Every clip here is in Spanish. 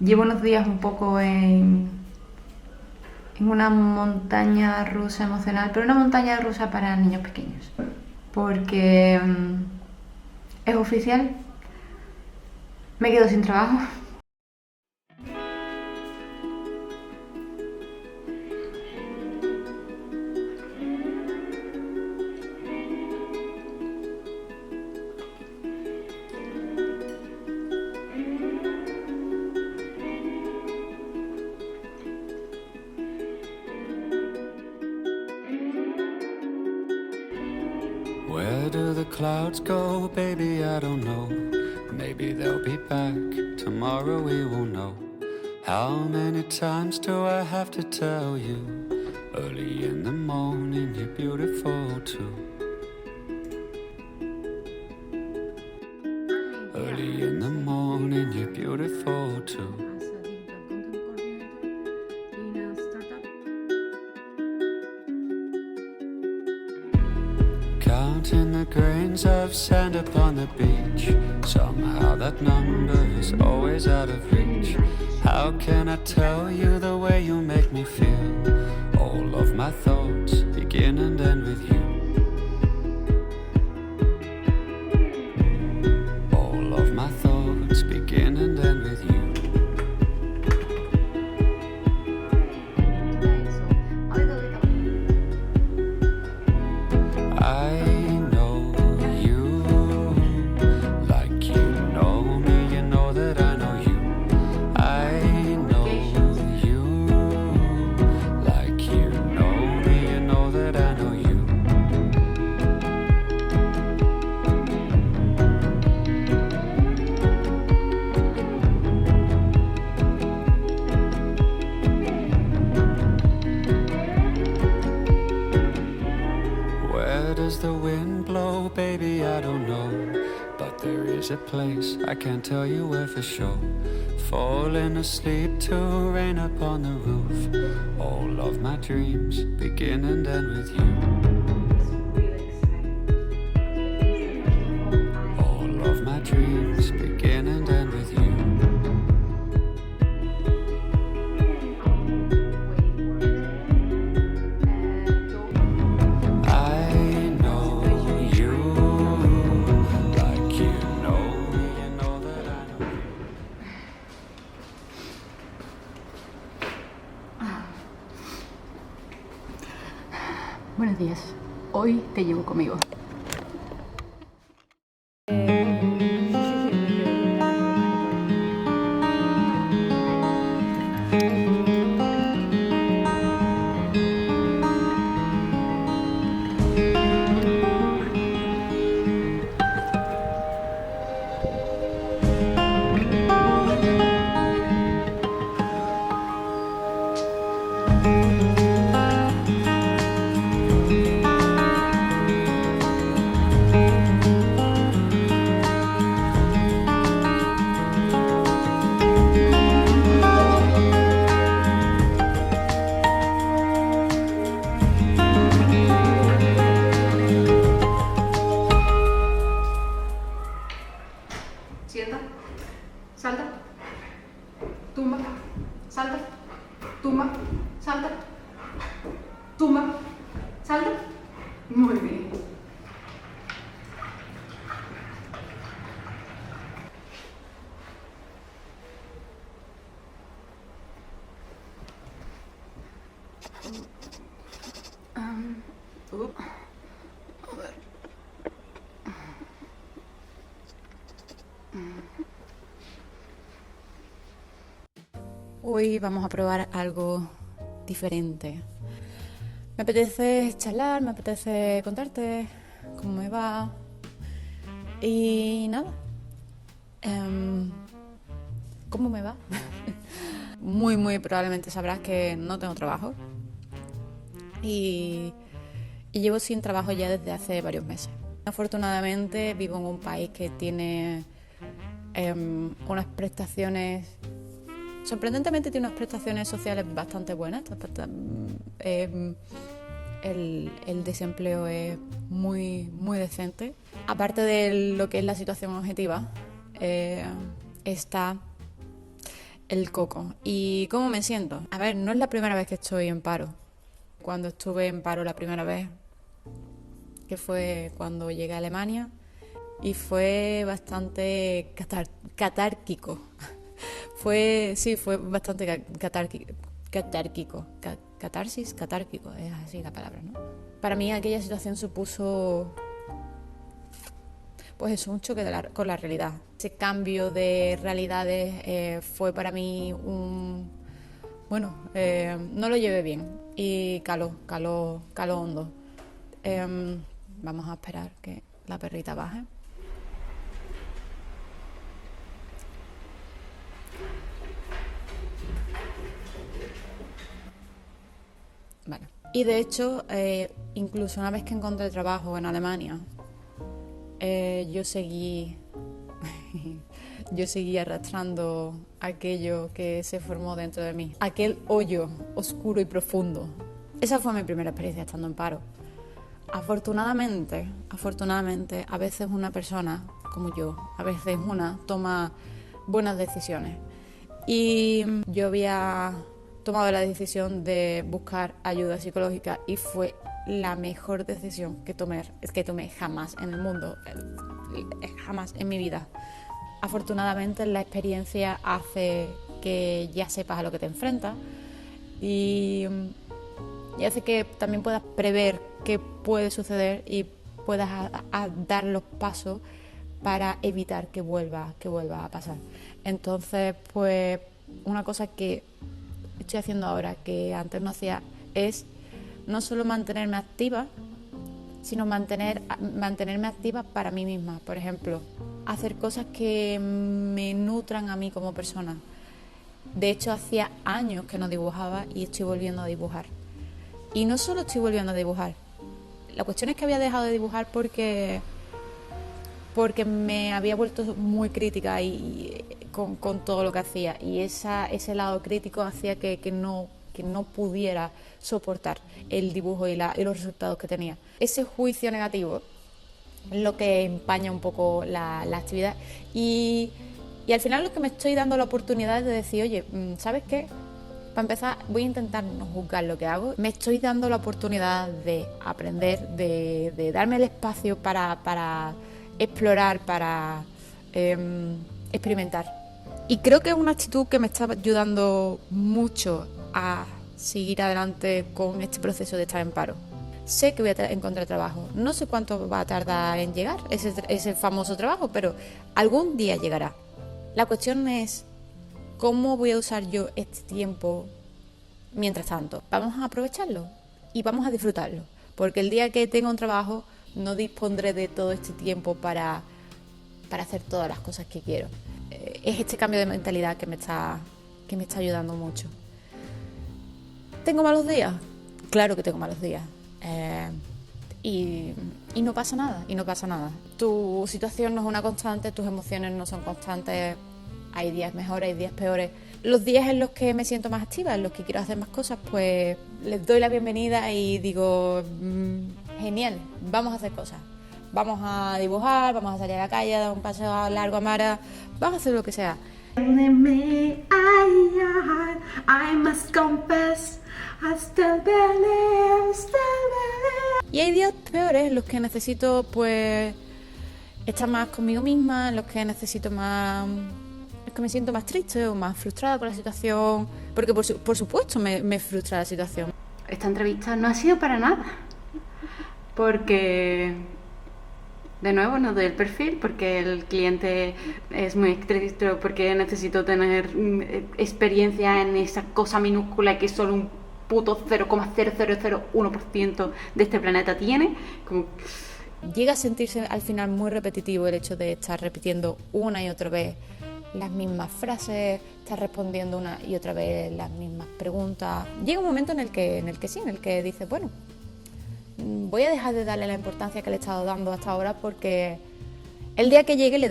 Llevo unos días un poco en una montaña rusa emocional, pero una montaña rusa para niños pequeños. Porque es oficial, me quedo sin trabajo. Where do the clouds go, baby? I don't know. Maybe they'll be back. Tomorrow we will know. How many times do I have to tell you? Early in the morning, you're beautiful too. Early in the morning, you're beautiful too. Counting the grains of sand upon the beach. Somehow that number is always out of reach. How can I tell you the way you make me feel? All of my thoughts begin and end with you. All of my thoughts begin and end with you. I know you like you know me, you know that I know you. I know you like you know me, you know that I know you. Where does the wind blow, baby? I don't know. But there is a place, I can't tell you where for sure. Falling asleep to rain upon the roof. All of my dreams begin and end with you. All of my dreams begin and end with you. I know you like you know me, you know that I know. Buenos días, hoy te llevo conmigo. Sienta, salta, tumba, salta, tumba, salta, tumba, salta. Muy bien. A ver. Hoy vamos a probar algo diferente. Me apetece charlar, me apetece contarte cómo me va. Y nada. ¿Cómo me va? Muy probablemente sabrás que no tengo trabajo. Y llevo sin trabajo ya desde hace varios meses. Afortunadamente vivo en un país que tiene unas prestaciones, sorprendentemente tiene unas prestaciones sociales bastante buenas. El desempleo es muy decente. Aparte de lo que es la situación objetiva, está el coco. ¿Y cómo me siento? A ver, no es la primera vez que estoy en paro. Cuando estuve en paro la primera vez, que fue cuando llegué a Alemania, y fue bastante catárquico. Fue bastante catárquico. Catárquico, es así la palabra, ¿no? Para mí aquella situación supuso, pues eso, un choque con la realidad. Ese cambio de realidades fue para mí no lo llevé bien y caló hondo. Vamos a esperar que la perrita baje. Vale. Y de hecho, incluso una vez que encontré trabajo en Alemania, yo seguí arrastrando aquello que se formó dentro de mí, aquel hoyo oscuro y profundo. Esa fue mi primera experiencia estando en paro. Afortunadamente, a veces una persona como yo, a veces una toma buenas decisiones. Y yo había tomado la decisión de buscar ayuda psicológica y fue la mejor decisión que tomé jamás en el mundo, jamás en mi vida. Afortunadamente la experiencia hace que ya sepas a lo que te enfrentas y hace que también puedas prever qué puede suceder y puedas dar los pasos para evitar que vuelva a pasar. Entonces, pues una cosa que estoy haciendo ahora que antes no hacía es no solo mantenerme activa, sino mantenerme activa para mí misma. Por ejemplo, hacer cosas que me nutran a mí como persona. De hecho, hacía años que no dibujaba y estoy volviendo a dibujar. Y no solo estoy volviendo a dibujar. La cuestión es que había dejado de dibujar porque me había vuelto muy crítica y con todo lo que hacía. Y ese lado crítico hacía que no pudiera soportar el dibujo y los resultados que tenía. Ese juicio negativo es lo que empaña un poco la actividad y al final lo que me estoy dando la oportunidad de decir, oye, ¿sabes qué? Para empezar, voy a intentar no juzgar lo que hago. Me estoy dando la oportunidad de aprender, de darme el espacio para explorar, para experimentar. Y creo que es una actitud que me está ayudando mucho a seguir adelante con este proceso de estar en paro. Sé que voy a encontrar trabajo. No sé cuánto va a tardar en llegar ese famoso trabajo, pero algún día llegará. La cuestión es cómo voy a usar yo este tiempo mientras tanto. Vamos a aprovecharlo y vamos a disfrutarlo, porque el día que tenga un trabajo no dispondré de todo este tiempo para hacer todas las cosas que quiero. Es este cambio de mentalidad que me está ayudando mucho. ¿Tengo malos días? Claro que tengo malos días. Y no pasa nada, Tu situación no es una constante, tus emociones no son constantes. Hay días mejores, hay días peores. Los días en los que me siento más activa, en los que quiero hacer más cosas, pues les doy la bienvenida y digo, genial, vamos a hacer cosas. Vamos a dibujar, vamos a salir a la calle, a dar un paseo largo a Mara, vamos a hacer lo que sea. I must confess, I still believe. Y hay días peores en los que necesito pues estar más conmigo misma, en los que necesito más, es que me siento más triste o más frustrada con la situación, porque por supuesto me frustra la situación. Esta entrevista no ha sido para nada, porque de nuevo no doy el perfil, porque el cliente es muy estricto, porque necesito tener experiencia en esa cosa minúscula que solo un puto 0,0001% de este planeta tiene. Llega a sentirse al final muy repetitivo el hecho de estar repitiendo una y otra vez las mismas frases, estar respondiendo una y otra vez las mismas preguntas. Llega un momento en el que dices, bueno, voy a dejar de darle la importancia que le he estado dando hasta ahora, porque el día que llegue le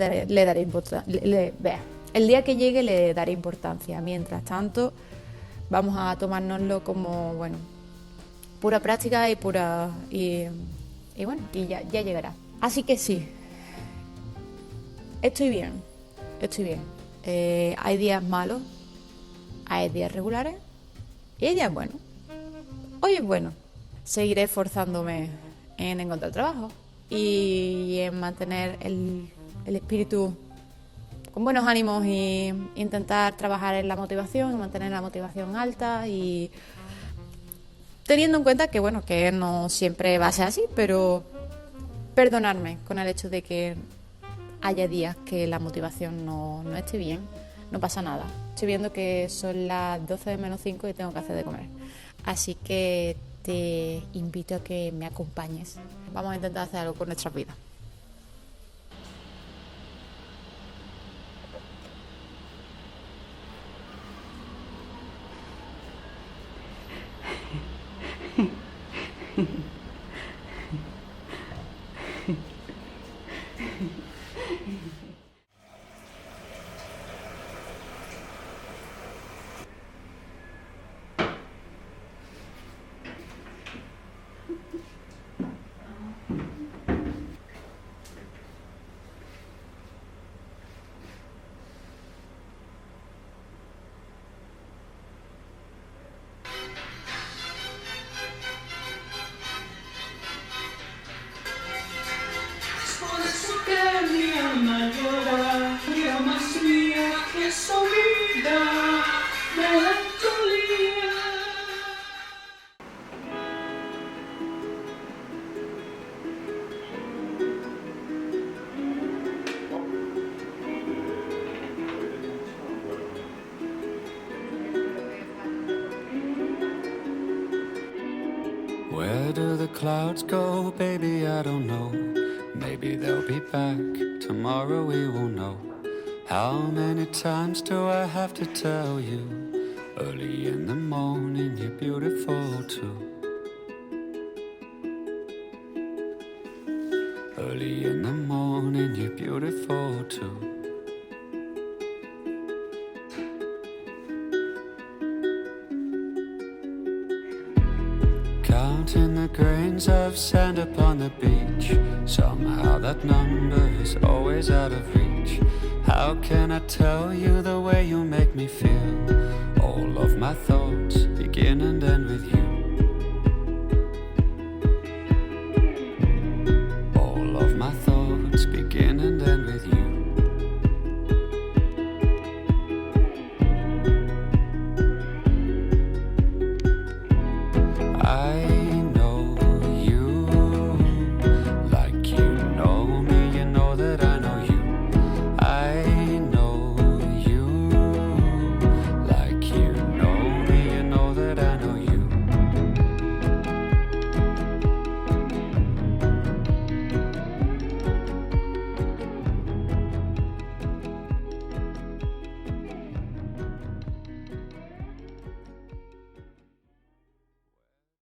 daré importancia. Mientras tanto, vamos a tomárnoslo como, bueno, pura práctica y bueno, y ya llegará. Así que sí, estoy bien. Hay días malos, Hay días regulares y hay días buenos. Hoy es bueno. Seguiré esforzándome en encontrar trabajo y en mantener el espíritu con buenos ánimos y intentar trabajar en la motivación, mantener la motivación alta y teniendo en cuenta que, bueno, que no siempre va a ser así, pero perdonarme con el hecho de que haya días que la motivación no esté bien, no pasa nada. Estoy viendo que son las 12 menos 5 y tengo que hacer de comer. Así que te invito a que me acompañes. Vamos a intentar hacer algo con nuestras vidas. Mi alma llora, mi alma es mía, que su vida, melancolía. Where do the clouds go, baby? I don't know. Maybe they'll be back tomorrow, we will know. How many times do I have to tell you? Early in the morning, you're beautiful too. Early in the morning, you're beautiful too. Counting the grains of sand upon the beach. Somehow that number is always out of reach. How can I tell you the way you make me feel? All of my thoughts